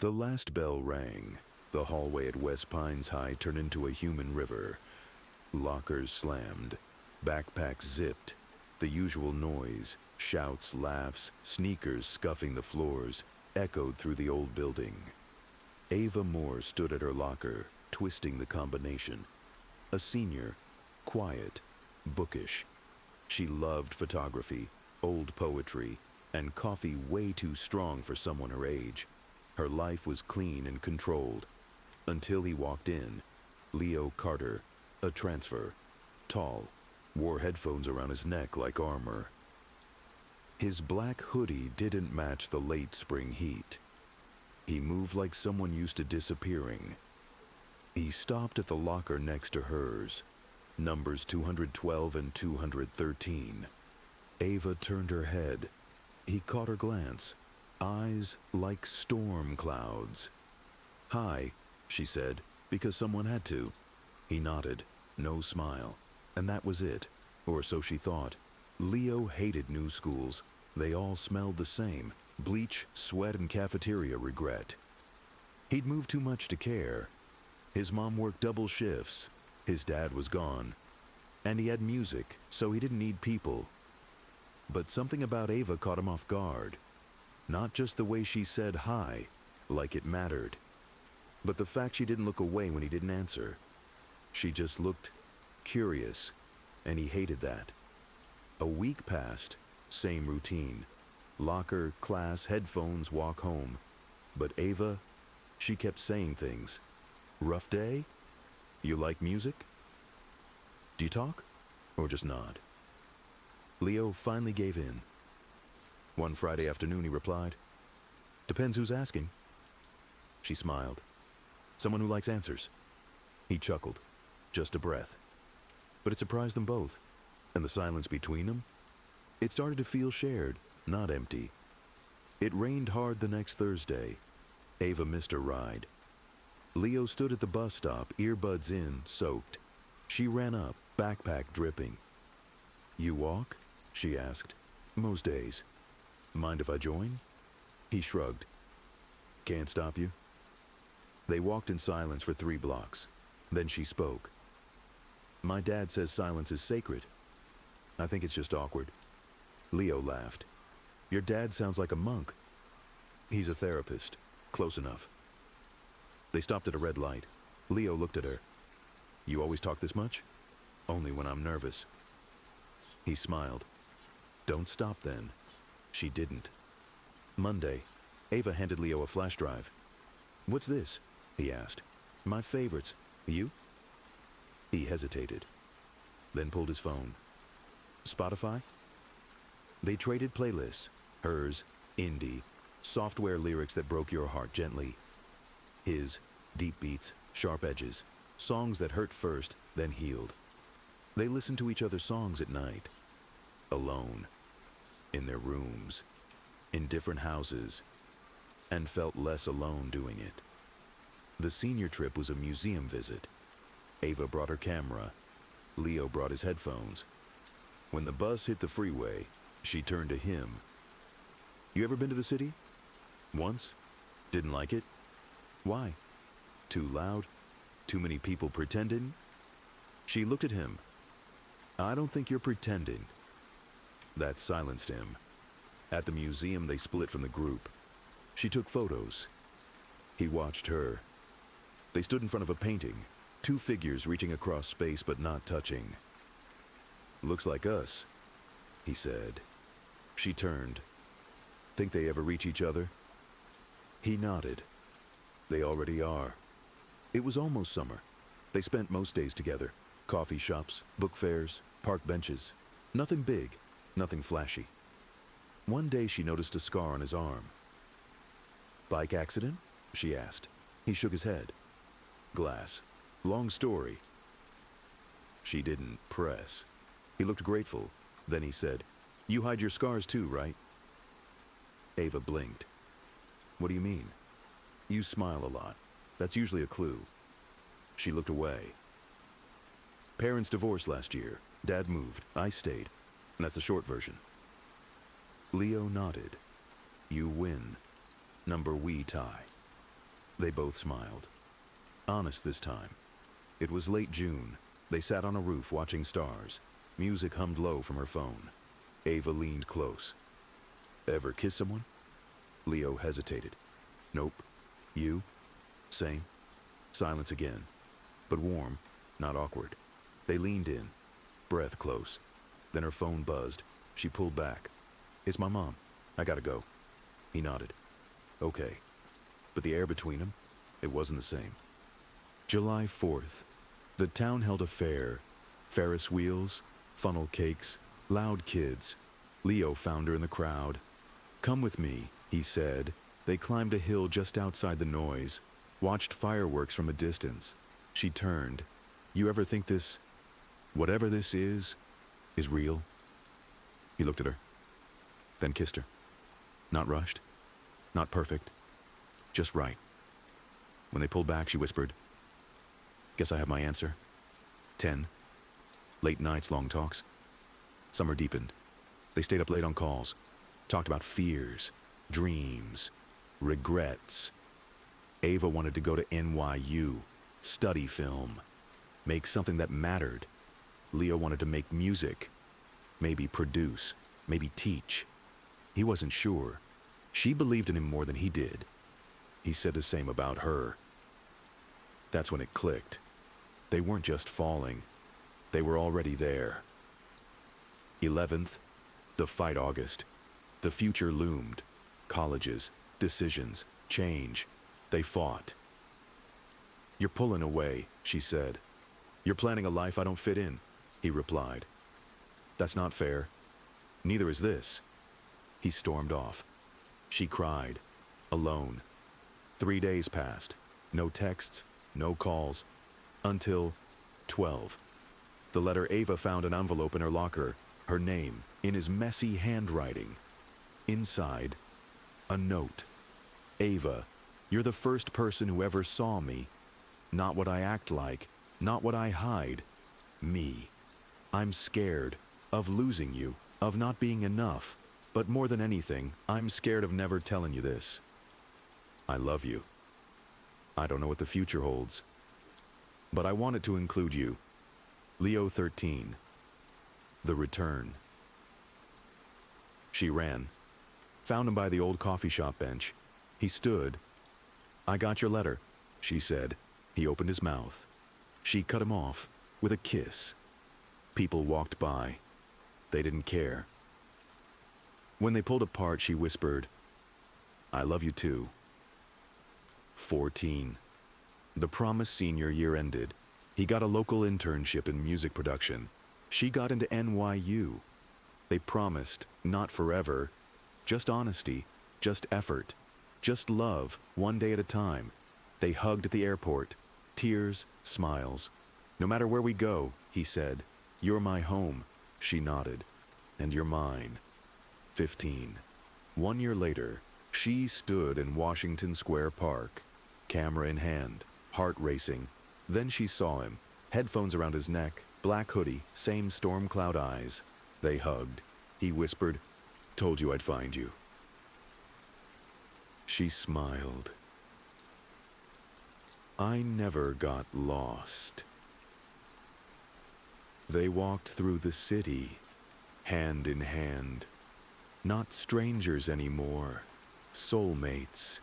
The last bell rang. The hallway at West Pines High turned into a human river. Lockers slammed. Backpacks zipped. The usual noise, shouts, laughs, sneakers scuffing the floors, echoed through the old building. Ava Moore stood at her locker, twisting the combination. A senior, quiet, bookish. She loved photography, old poetry, and coffee way too strong for someone her age. Her life was clean and controlled. Until he walked in. Leo Carter, a transfer, tall, wore headphones around his neck like armor. His black hoodie didn't match the late spring heat. He moved like someone used to disappearing. He stopped at the locker next to hers, numbers 212 and 213. Ava turned her head. He caught her glance, eyes like storm clouds. "Hi," she said, because someone had to. He nodded, no smile, and that was it, or so she thought. Leo hated new schools. They all smelled the same, bleach, sweat, and cafeteria regret. He'd moved too much to care. His mom worked double shifts, his dad was gone, and he had music, so he didn't need people. But something about Ava caught him off guard. Not just the way she said hi, like it mattered, but the fact she didn't look away when he didn't answer. She just looked curious, and he hated that. A week passed, same routine. Locker, class, headphones, walk home. But Ava, she kept saying things. "Rough day? You like music? Do you talk? Or just nod?" Leo finally gave in. One Friday afternoon he replied, "Depends who's asking." She smiled. "Someone who likes answers." He chuckled. Just a breath. But it surprised them both. And the silence between them? It started to feel shared, not empty. It rained hard the next Thursday. Ava missed her ride. Leo stood at the bus stop, earbuds in, soaked. She ran up, backpack dripping. "You walk?" she asked. "Most days." "Mind if I join?" He shrugged. "Can't stop you." They walked in silence for 3 blocks. Then she spoke. "My dad says silence is sacred. I think it's just awkward." Leo laughed. "Your dad sounds like a monk." "He's a therapist. Close enough." They stopped at a red light. Leo looked at her. "You always talk this much?" "Only when I'm nervous." He smiled. "Don't stop then." She didn't. Monday, Ava handed Leo a flash drive. "What's this?" he asked. "My favorites. You?" He hesitated, then pulled his phone. "Spotify?" They traded playlists. Hers, indie, software lyrics that broke your heart gently. His, deep beats, sharp edges, songs that hurt first, then healed. They listened to each other's songs at night. Alone. In their rooms. In different houses. And felt less alone doing it. The senior trip was a museum visit. Ava brought her camera. Leo brought his headphones. When the bus hit the freeway, she turned to him. "You ever been to the city?" "Once. Didn't like it." "Why?" "Too loud? Too many people pretending?" She looked at him. "I don't think you're pretending." That silenced him. At the museum, they split from the group. She took photos. He watched her. They stood in front of a painting, 2 figures reaching across space but not touching. "Looks like us," he said. She turned. "Think they ever reach each other?" He nodded. "They already are." It was almost summer. They spent most days together. Coffee shops, book fairs, park benches. Nothing big, nothing flashy. One day she noticed a scar on his arm. "Bike accident?" she asked. He shook his head. "Glass. Long story." She didn't press. He looked grateful. Then he said, "You hide your scars too, right?" Ava blinked. "What do you mean?" "You smile a lot. That's usually a clue." She looked away. "Parents divorced last year. Dad moved. I stayed. And that's the short version." Leo nodded. "You win. Number we tie." They both smiled. Honest this time. It was late June. They sat on a roof watching stars. Music hummed low from her phone. Ava leaned close. Ever kiss someone? Leo hesitated. Nope. You? Same. Silence again. But warm, not awkward. They leaned in, breath close. Then her phone buzzed. She pulled back. It's my mom. I gotta go. He nodded. Okay. But the air between them, it wasn't the same. July 4th. The town held a fair. Ferris wheels, funnel cakes, loud kids. Leo found her in the crowd. Come with me, he said. They climbed a hill just outside the noise, watched fireworks from a distance. She turned. You ever think this, whatever this is real? He looked at her, then kissed her. Not rushed, not perfect, just right. When they pulled back, she whispered, Guess I have my answer. 10. Late nights, long talks. Summer deepened. They stayed up late on calls, talked about fears, dreams, regrets. Ava wanted to go to NYU, study film, make something that mattered. Leo wanted to make music, maybe produce, maybe teach. He wasn't sure. She believed in him more than he did. He said the same about her. That's when it clicked. They weren't just falling. They were already there. 11th, the fight August. The future loomed. Colleges, decisions, change. They fought. You're pulling away, she said. You're planning a life I don't fit in, he replied. That's not fair. Neither is this. He stormed off. She cried, alone. 3 days passed. No texts, no calls, until 12. The letter Ava found an envelope in her locker, her name in his messy handwriting. Inside, a note. Ava, you're the first person who ever saw me. Not what I act like, not what I hide. Me. I'm scared of losing you, of not being enough. But more than anything, I'm scared of never telling you this. I love you. I don't know what the future holds. But I wanted to include you. Leo 13. The return. She ran. Found him by the old coffee shop bench. He stood. I got your letter, she said. He opened his mouth. She cut him off with a kiss. People walked by. They didn't care. When they pulled apart, she whispered, I love you too. 14. The promised senior year ended. He got a local internship in music production. She got into NYU. They promised, not forever, just honesty, just effort, just love, one day at a time. They hugged at the airport, tears, smiles. No matter where we go, he said, you're my home. She nodded, and you're mine. 15. 1 year later, she stood in Washington Square Park, camera in hand, heart racing. Then she saw him, headphones around his neck, black hoodie, same storm cloud eyes. They hugged. He whispered, told you I'd find you. She smiled. I never got lost. They walked through the city, hand in hand. Not strangers anymore, soulmates.